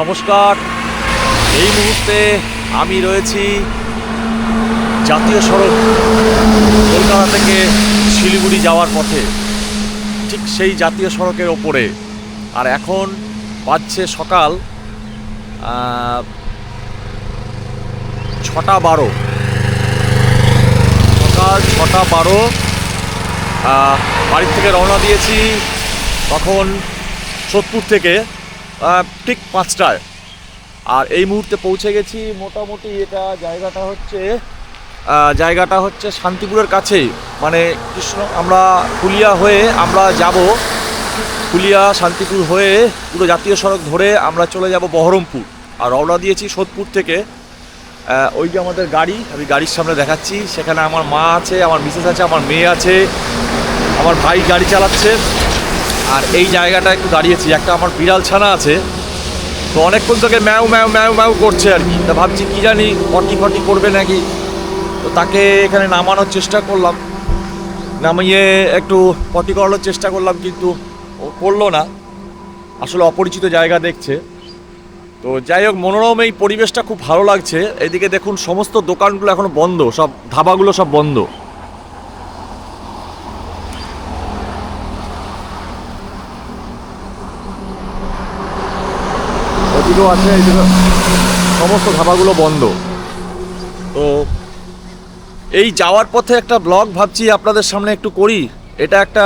নমস্কার। এই মুহূর্তে আমি রয়েছি জাতীয় সড়ক কলকাতা থেকে শিলিগুড়ি যাওয়ার পথে, ঠিক সেই জাতীয় সড়কের ওপরে। আর এখন বাজছে সকাল 6:12, সকাল 6:12। বাড়ির থেকে রওনা দিয়েছি তখন সোদপুর থেকে ঠিক 5টায়। আর এই মুহূর্তে পৌঁছে গেছি মোটামুটি জায়গাটা হচ্ছে শান্তিপুরের কাছেই, মানে আমরা ফুলিয়া হয়ে আমরা যাব, ফুলিয়া শান্তিপুর হয়ে পুরো জাতীয় সড়ক ধরে আমরা চলে যাব বহরমপুর। আর রওনা দিয়েছি সোদপুর থেকে। ওই যে আমাদের গাড়ি, আমি গাড়ির সামনে দেখাচ্ছি, সেখানে আমার মা আছে, আমার মিসেস আছে, আমার মেয়ে আছে, আমার ভাই গাড়ি চালাচ্ছে। আর এই জায়গাটা একটু দাঁড়িয়েছি, একটা আমার বিড়াল ছানা আছে, তো অনেকক্ষণ থেকে ম্যাও ম্যাও ম্যাও ম্যাও করছে আর কি। তা ভাবছি কী জানি পটি করবে নাকি, তো তাকে এখানে নামানোর চেষ্টা করলাম, নামিয়ে একটু পটি করানোর চেষ্টা করলাম, কিন্তু ও করলো না, আসলে অপরিচিত জায়গা দেখছে। তো যাই হোক, মনোরম এই পরিবেশটা খুব ভালো লাগছে। এদিকে দেখুন সমস্ত দোকানগুলো এখনো বন্ধ, সব ধাবাগুলো সব বন্ধ। ওদিকেও আছে, এইদিকে সমস্ত ধাবাগুলো বন্ধ। তো এই যাওয়ার পথে একটা ব্লগ ভাবছি আপনাদের সামনে একটু করি। এটা একটা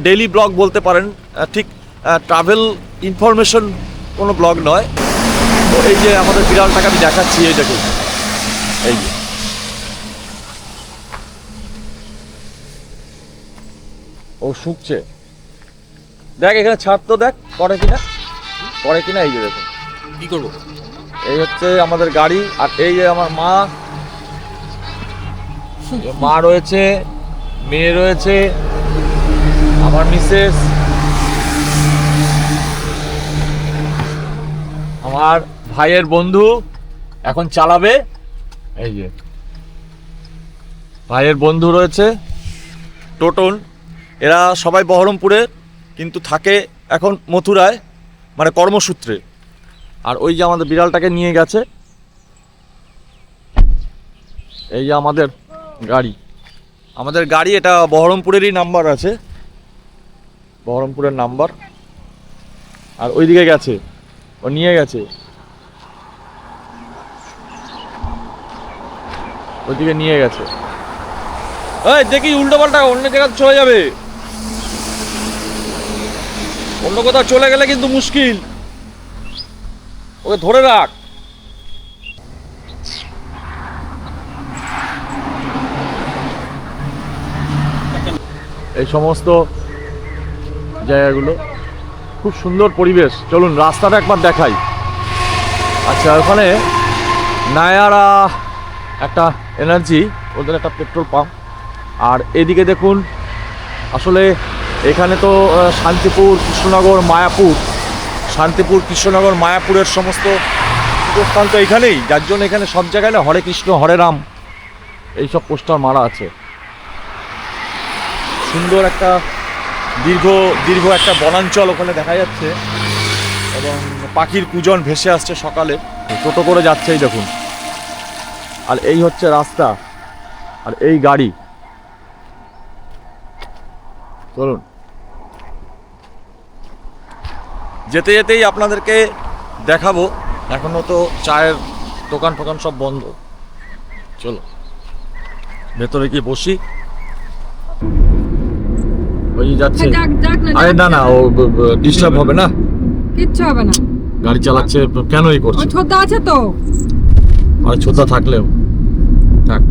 ডেইলি ব্লগ বলতে পারেন, ঠিক ট্রাভেল ইনফরমেশন কোনো ব্লগ নয়। তো এই যে আমাদের বিড়ালটাকে আমি দেখাচ্ছি, এই দেখুন, এই যে ও শুকছে, দেখ এখানে ছাদ তো দেখ করে কিনা, এই যে দেখুন কি করবো। এই হচ্ছে আমাদের গাড়ি। আর এই যে আমার মা রয়েছে, মেয়ে রয়েছে, আমার মিসেস, আমার ভাইয়ের বন্ধু এখন চালাবে, এই যে ভাইয়ের বন্ধু রয়েছে টোটন। এরা সবাই বহরমপুরে, কিন্তু থাকে এখন মথুরায়, মানে কর্মসূত্রে। আর ওই যে আমাদের বিড়ালটাকে নিয়ে গেছে, এই যে আমাদের গাড়ি, এটা বহরমপুরেরই নাম্বার আছে, বহরমপুরের নাম্বার। আর ওইদিকে গেছে, ও নিয়ে গেছে, ওইদিকে নিয়ে গেছে। এই দেখি উল্টো পাল্টা অন্য জায়গায় চলে যাবে, অন্য কোথাও চলে গেলে কিন্তু মুশকিল, ওকে ধরে রাখ। এই সমস্ত জায়গাগুলো খুব সুন্দর পরিবেশ। চলুন রাস্তাটা একবার দেখাই। আচ্ছা, ওখানে নায়ারা একটা এনার্জি, ওদের একটা পেট্রোল পাম্প। আর এদিকে দেখুন, আসলে এখানে তো শান্তিপুর, কৃষ্ণনগর, মায়াপুরের সমস্ত স্থান তো এখানেই, যার জন্য এখানে সব জায়গায় না হরে কৃষ্ণ হরে রাম এইসব পোস্টার মারা আছে। সুন্দর একটা দীর্ঘ একটা বনাঞ্চল ওখানে দেখা যাচ্ছে, এবং পাখির কুজন ভেসে আসছে সকালে। টোটো করে যাচ্ছে, এই দেখুন। আর এই হচ্ছে রাস্তা, আর এই গাড়ি। চলুন, যেতে যেতেই আপনাদেরকে দেখাবো। এখনো তো চায়ের দোকান ফোকান সব বন্ধ। চলো ভেতরে গিয়ে বসি। ওই যাচ্ছে, আরে না ও ডিস্টার্ব হবে না, কিচ্ছু হবে না, গাড়ি চালাচ্ছে কেন এই করছে, ছোটদা আছে তো, আর ছোটদা থাকলেও থাক।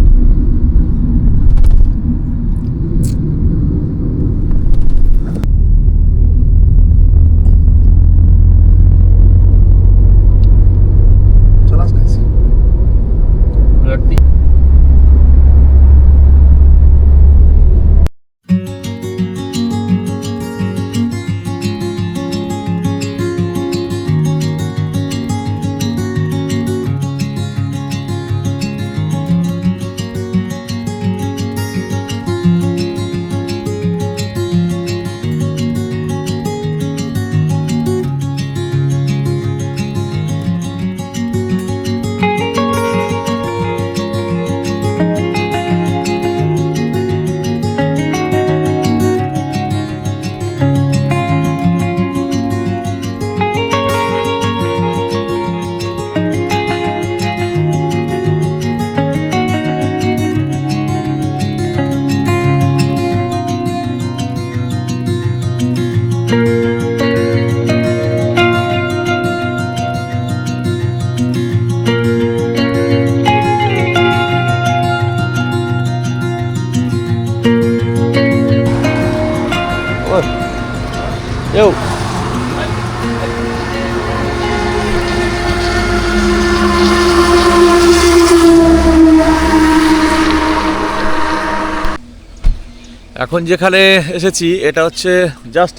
এখন যেখানে এসেছি এটা হচ্ছে জাস্ট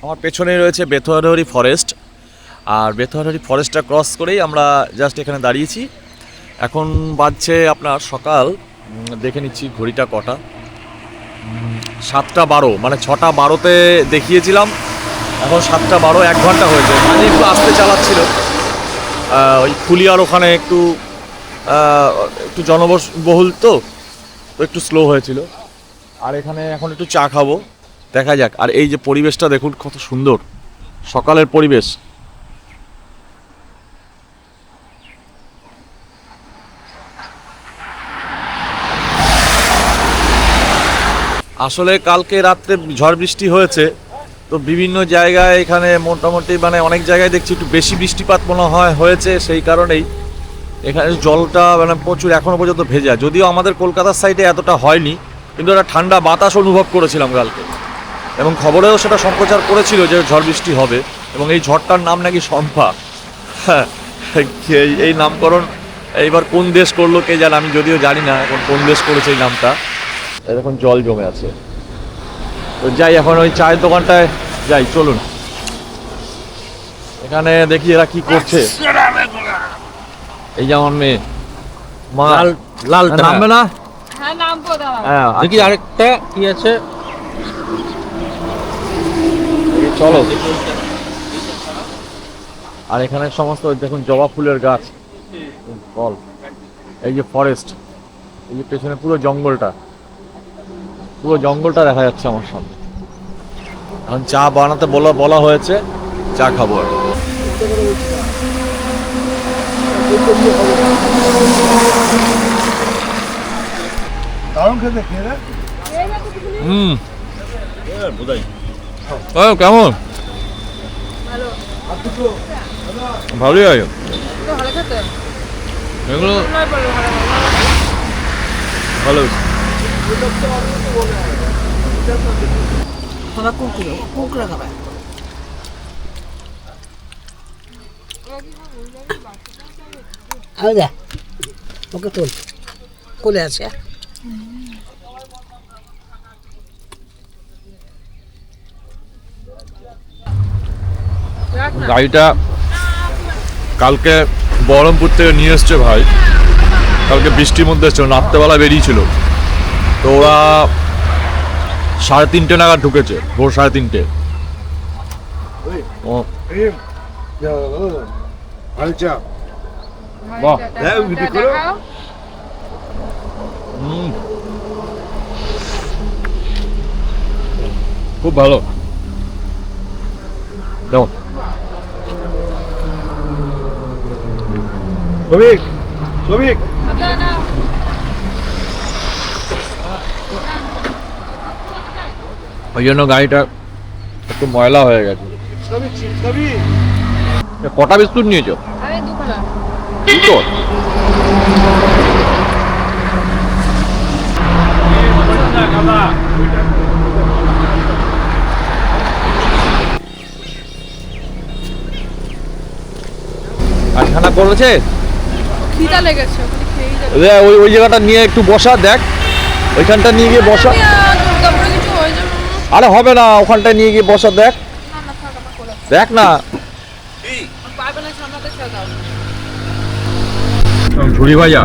আমার পেছনে রয়েছে বেথুয়ারি ফরেস্ট, আর বেথুয়ারি ফরেস্টটা ক্রস করেই আমরা জাস্ট এখানে দাঁড়িয়েছি। এখন বাজছে আপনার সকাল, দেখে নিচ্ছি ঘড়িটা কটা, 7টা 12, মানে 6টা 12-তে দেখিয়েছিলাম, এখন 7টা 12, 1 ঘন্টা হয়েছে। মানে একটু আস্তে চালাচ্ছিল, ওই ফুলিয়ার ওখানে একটু একটু জনবহুল তো একটু স্লো হয়েছিল। আর এখানে এখন একটু চা খাবো, দেখা যাক। আর এই যে পরিবেশটা দেখুন কত সুন্দর, সকালের পরিবেশ। আসলে কালকে রাত্রে ঝড় বৃষ্টি হয়েছে, তো বিভিন্ন জায়গায় এখানে মোটামুটি মানে অনেক জায়গায় দেখছি একটু বেশি বৃষ্টিপাত মনে হয় হয়েছে, সেই কারণেই এখানে জলটা মানে প্রচুর এখনও পর্যন্ত ভেজা। যদিও আমাদের কলকাতার সাইডে এতটা হয়নি, কিন্তু একটা ঠান্ডা বাতাস অনুভব করেছিলাম কালকে, এবং খবরেও সেটা সম্প্রচার করেছিল যে ঝড় বৃষ্টি হবে। এবং এই ঝড়টার নাম নাকি শম্পা। হ্যাঁ, এই নামকরণ এইবার কোন দেশ করলো কে জানে, আমি যদিও জানি না এখন কোন দেশ করেছে এই নামটা। এখন জল জমে আছে, তো যাই এখন ওই চায়ের দোকানটায় যাই, চলুন। এখানে দেখি এরা কি করছে। এই যে আমার মেয়ে মা, লাল নামবে না? হ্যাঁ নামবো, দাঁড়াও। হ্যাঁ, দেখি আরেকটা কি আছে, চলো। আর এখানে সমস্ত দেখুন জবা ফুলের গাছ, ফল, এই যে ফরেস্ট, এই যে পেছনে পুরো জঙ্গলটা দেখা যাচ্ছে আমার সামনে। এখন চা বানাতে বলা হয়েছে, চা খাবো। আর কেমন? ভালোই আছে এগুলো, ভালো। ওকে তোল, কোলে আছে। গাড়িটা কালকে বহরমপুর থেকে নিয়ে এসছে ভাই, কালকে বৃষ্টির মধ্যে এসছিল, রাত্রেবেলা বেরিয়েছিল, তো ওরা 3:30 নাগাদ ঢুকেছে, ভোর 3:30। ও বাহ, খুব ভালো। দাও শ্রমিক ওই জন্য গাড়িটা একটু ময়লা হয়ে গেছে। কটা বিস্কুট নিয়েছো? আরে দুখানা। দুটো? আর খানা করেছে? খিদা লেগেছে, ওখানে খেয়েই যাবে। ওই জায়গাটা নিয়ে একটু বসা, দেখ ওইখানটা নিয়ে গিয়ে বসা। দুর্গাপুরে কিছু হয়ে যাবে। আরে হবে না, ওখানটায় নিয়ে গিয়ে বসা, দেখ না না, থাক, আমার কোলে। দেখ না। পারবে না, সামলাতে ছেড়ে দাও। ঝুড়ি ভাজা,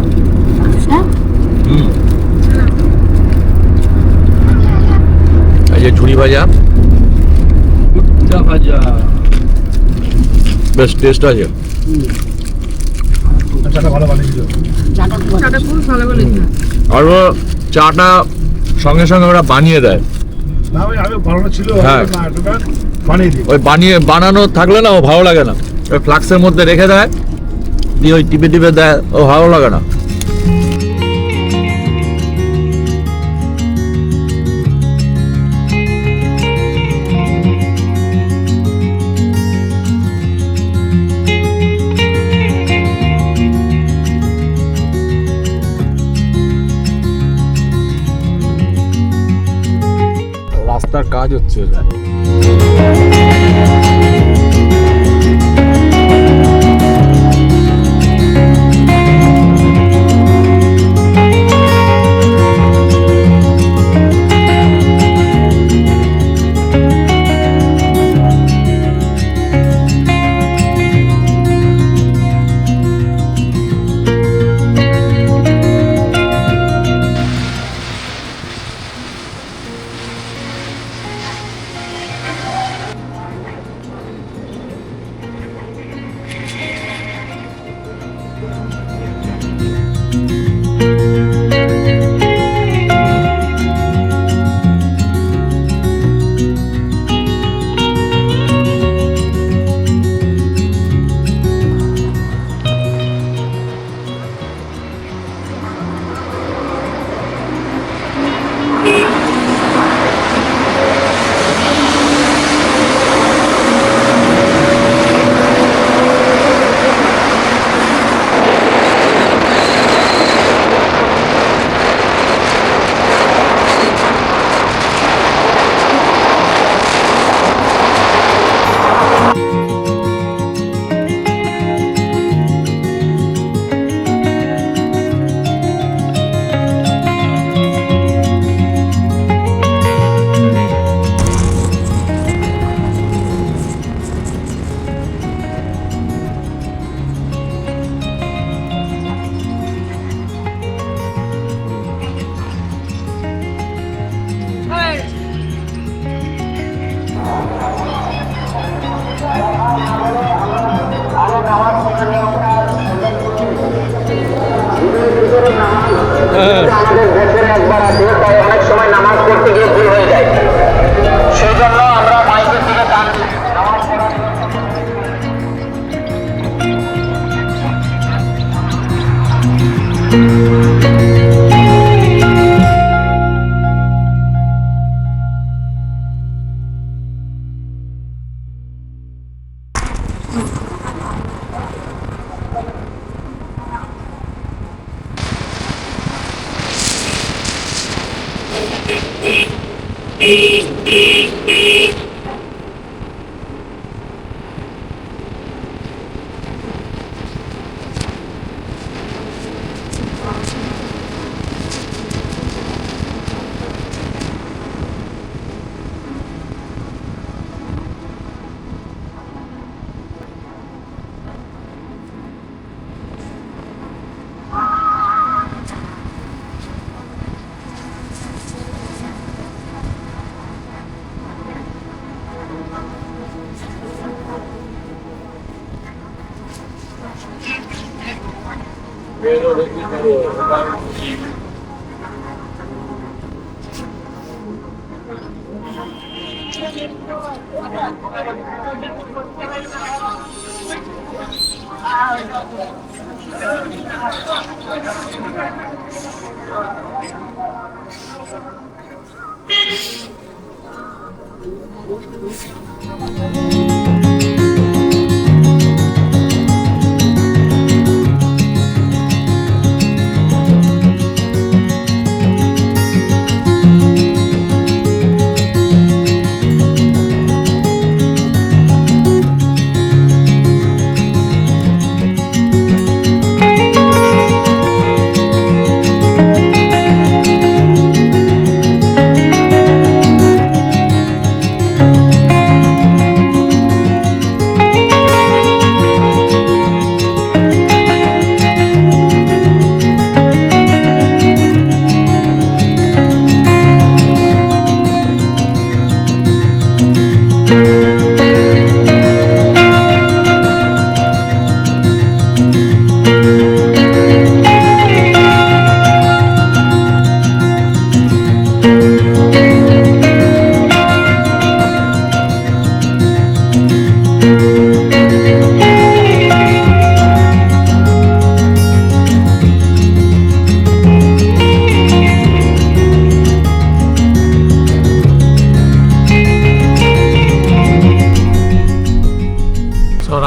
এই যে ঝুড়ি ভাজা, ভাজা বেশ টেস্ট আছে। চাটা খুব ভালো বলেছে। আর চাটা সঙ্গে সঙ্গে ওরা বানিয়ে দেয়। হ্যাঁ, ওই বানানো থাকলে না ও ভালো লাগে না, ওই ফ্লাক্সের মধ্যে রেখে দেয়, দিয়ে ওই টিপে দেয়, ও ভালো লাগে না। রাস্তার কাজ হচ্ছে।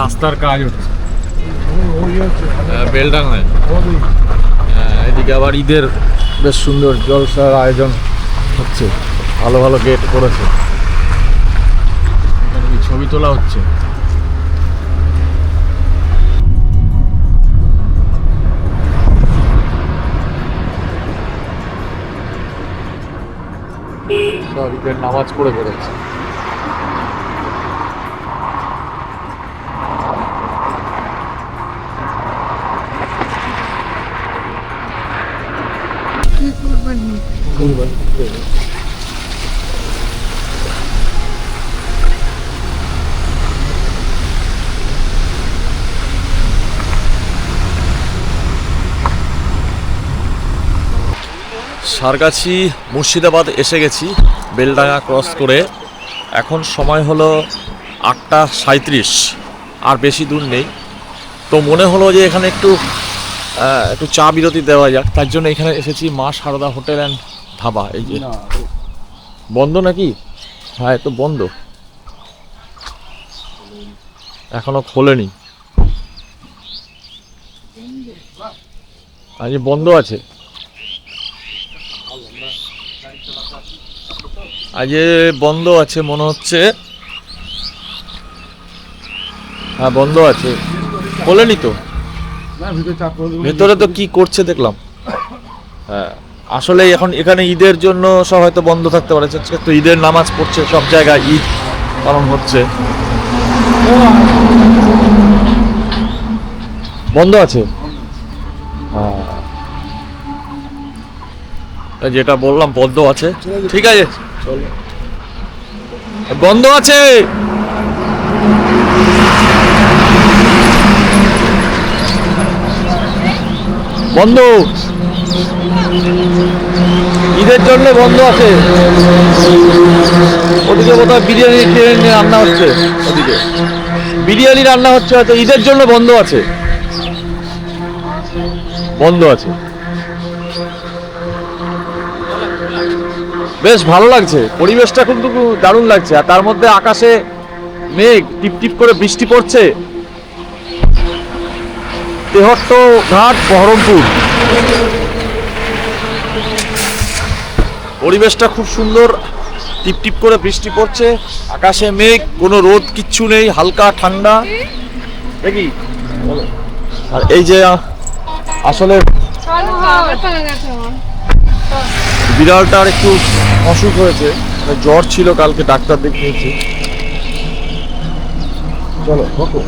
রাস্তার কাজ হচ্ছে বেলডাঙায়। এদিকে আবার ঈদের বেশ সুন্দর জলসার আয়োজন হচ্ছে, ভালো ভালো গেট করেছে, এখানে কি ছবি তোলা হচ্ছে। সব ঈদের নামাজ পড়ে পড়েছে। সারগাছি মুর্শিদাবাদ এসে গেছি বেলডাঙা ক্রস করে। এখন সময় হলো 8:37, আর বেশি দূর নেই। তো মনে হলো যে এখানে একটু চা বিরতি দেওয়া যাক, তার জন্য এখানে এসেছি মা সারদা হোটেল অ্যান্ড ধাবা। এই যে বন্ধ নাকি? হ্যাঁ, তো বন্ধ, এখনো খোলেনি। আজ বন্ধ আছে, আজ বন্ধ আছে মনে হচ্ছে। হ্যাঁ, বন্ধ আছে, খোলেনি তো। ভেতরে তো কি করছে দেখলাম। হ্যাঁ, আসলে এখন এখানে ঈদের জন্য সব হয়তো বন্ধ থাকতে পারে, তো ঈদের নামাজ পড়ছে, সব জায়গায় ঈদ পালন হচ্ছে। বন্ধ আছে। হ্যাঁ, যেটা বললাম বন্ধ আছে। ঠিক আছে, বন্ধ আছে। বন্ধ, ঈদের জন্য বন্ধ আছে। ওদিকে বোধহয় বিরিয়ানি রান্না হচ্ছে, ওদিকে বিরিয়ানি রান্না হচ্ছে, হয়তো ঈদের জন্য বন্ধ আছে। বন্ধ আছে। বেশ ভালো লাগছে, পরিবেশটা কিন্তু দারুণ লাগছে। আর তার মধ্যে আকাশে মেঘ, টিপ টিপ করে বৃষ্টি পড়ছে। তেহট্ট ঘাট বহরমপুর। পরিবেশটা খুব সুন্দর, টিপ টিপ করে বৃষ্টি পড়ছে, আকাশে মেঘ, কোনো রোদ কিচ্ছু নেই, হালকা ঠান্ডা দেখি। আর এই যে আসলে বিড়ালটার একটু অসুখ হয়েছে, জ্বর ছিল, কালকে ডাক্তার দেখিয়েছি। চলো ঢোকো।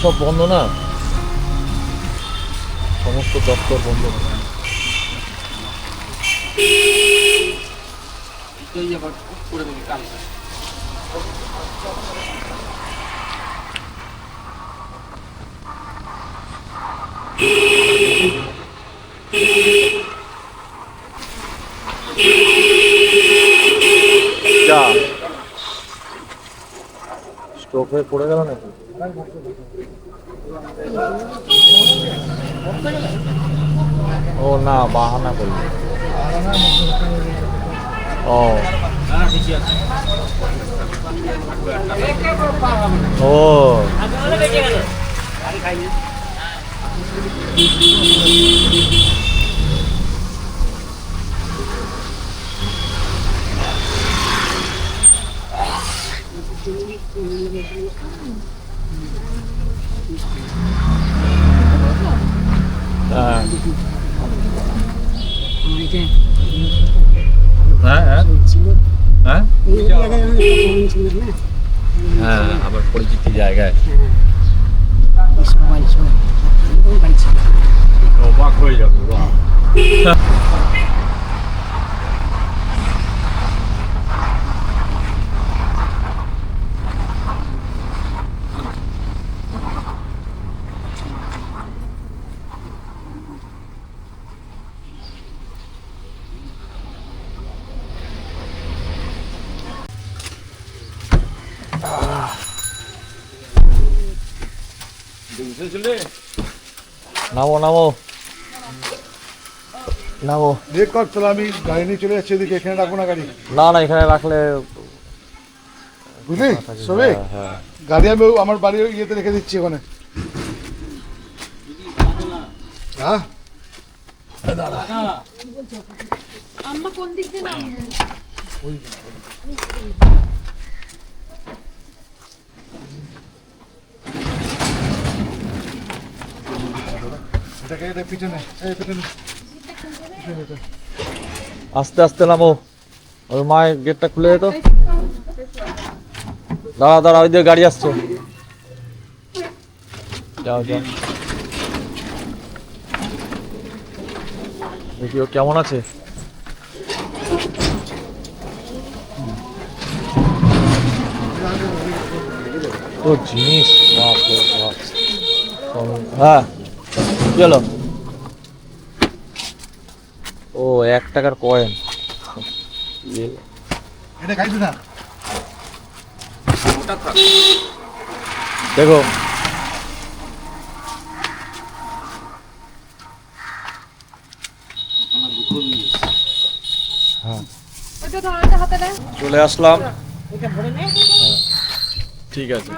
সব বন্ধ না, সমস্ত দপ্তর বন্ধ। স্ট্রোক হয়ে পড়ে গেল নাকি? ও না, বাহানা করলি। ও ও হ্যাঁ হ্যাঁ হ্যাঁ হ্যাঁ হ্যাঁ আমার পরিচিতি জায়গায় সবাই সবাই ওই বাড়ি ছিল। অবাক হয়ে যাবে বাহ নামো নামো নামো ব্রেক কর, চলো আমি গাড়ি নিয়ে চলে যাচ্ছি এদিকে, এখানে রাখবো না গাড়ি, না না এখানে রাখলে বুঝলি সবে হ্যাঁ গাড়ি আমি আমার বাড়ির ইয়েতে রেখে দিচ্ছি ওখানে। হ্যাঁ আম্মা কোন দিক দিয়ে নামবে? এটাকে এটা পিছনে, এই পিছনে। আস্তে আস্তে নামো ওর মায়ের গেটটা খুলে যেত দাঁড়া দাঁড়া ওই দিকে গাড়ি আসছে যাও যাও দেখি ও কেমন আছে ও জিনিস বাপ রে বাপ হ্যাঁ কি হলো ও 1 টাকার কয়েন এটা খাইছি না, দেখো ওইটা ধরো, ওইটা হাতে নেয়। চলে আসলাম। এটা ভরে নে। ঠিক আছে।